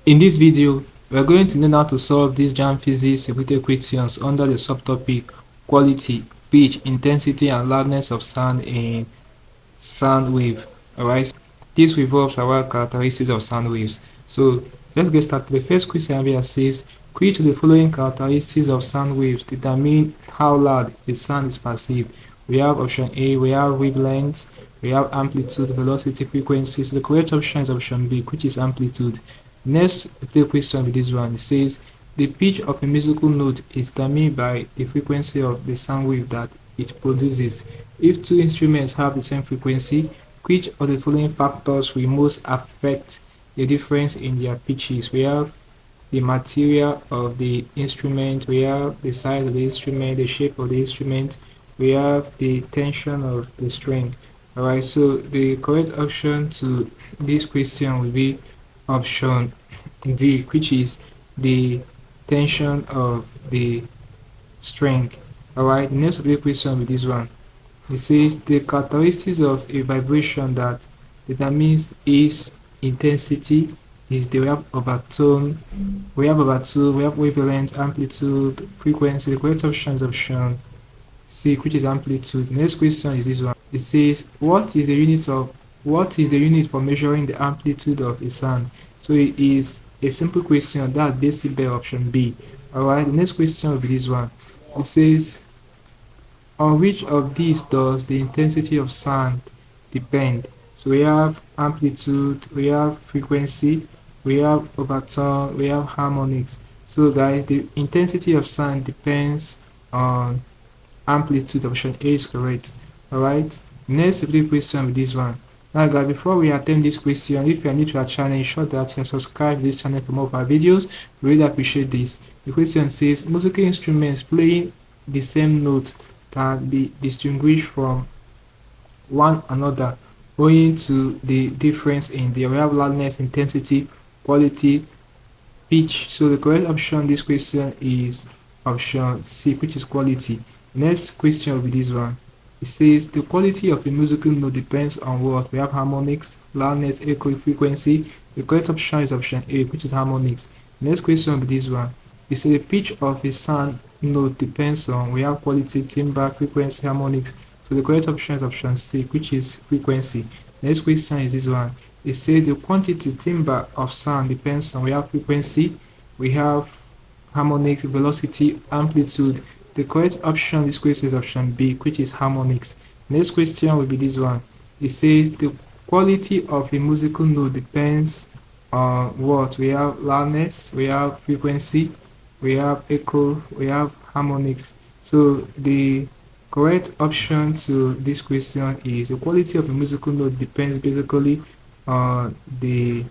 In this video, we are going to learn how to solve these JAMB Physics related questions under the subtopic quality, pitch, intensity, and loudness of sound in sound wave. Alright, this revolves around characteristics of sound waves. So let's get started. The first question here says, which of the following characteristics of sound waves determine how loud a sound is perceived? We have option A, we have wavelength, we have amplitude, velocity, frequency. So the correct option is option B, which is amplitude. Next, the question with this one, it says the pitch of a musical note is determined by the frequency of the sound wave that it produces. If two instruments have the same frequency, which of the following factors will most affect the difference in their pitches? We have the material of the instrument, we have the size of the instrument, the shape of the instrument, we have the tension of the string. Alright, so the correct option to this question will be option D, which is the tension of the string. Alright, next will be question with this one. It says the characteristics of a vibration that determines its intensity is the we have overtone, we have wavelength, amplitude, frequency. The correct option is option C, which is amplitude. The next question is this one. It says what is the unit for measuring the amplitude of a sound? So it is a simple question, that decibel, option B. Alright, the next question will be this one. It says on which of these does the intensity of sound depend? So we have amplitude, we have frequency, we have overtone, we have harmonics. So guys, the intensity of sound depends on amplitude. Option A is correct. Alright, next question with this one. Now guys, before we attempt this question, if you are new to our channel, ensure that you subscribe to this channel for more of our videos. We really appreciate this. The question says musical instruments playing the same note can be distinguished from one another owing to the difference in the loudness, intensity, quality, pitch. So the correct option this question is option C, which is quality. Next question will be this one. It says the quality of a musical note depends on what? We have harmonics, loudness, echo, frequency. The correct option is option A, which is harmonics. Next question will be this one. It says the pitch of a sound note depends on, we have quality, timbre, frequency, harmonics. So the correct option is option C, which is frequency. Next question is this one. It says the quantity, timbre of sound depends on, we have frequency, we have harmonic, velocity, amplitude. The correct option this question is option B, which is harmonics. Next question will be this one. It says the quality of a musical note depends on what? We have loudness, we have frequency, we have echo, we have harmonics. So the correct option to this question is the quality of a musical note depends basically on the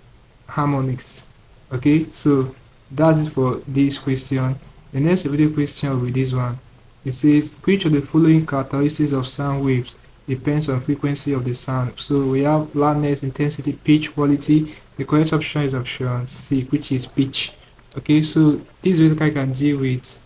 harmonics. Okay, so that's it for this question. The next video question will be this one. It says which of the following characteristics of sound waves depends on frequency of the sound? So we have loudness, intensity, pitch, quality. The correct option is option C, which is pitch. Okay, so this basically can deal with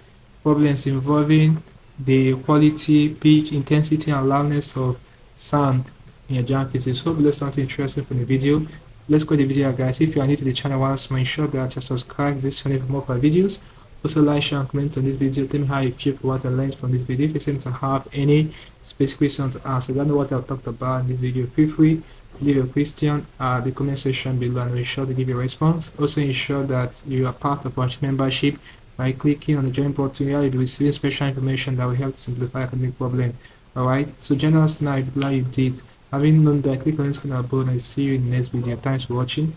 problems involving the quality, pitch, intensity, and loudness of sound in your JAMB Physics. So hope that's something interesting from the video. Let's go to the video, guys. If you are new to the channel once more, ensure that you subscribe to this channel for more of our videos. Also like, share, and comment on this video. Tell me how you feel for what I learned from this video. If you seem to have any specific questions to ask, I don't know what I've talked about in this video, feel free to leave a question at the comment section below and we'll be sure to give you a response. Also ensure that you are part of our membership by clicking on the join button where you'll be receiving special information that will help to simplify academic problem. Alright, so join us now if you like you did. Having known that, click on the screen above and I'll see you in the next video. Thanks for watching.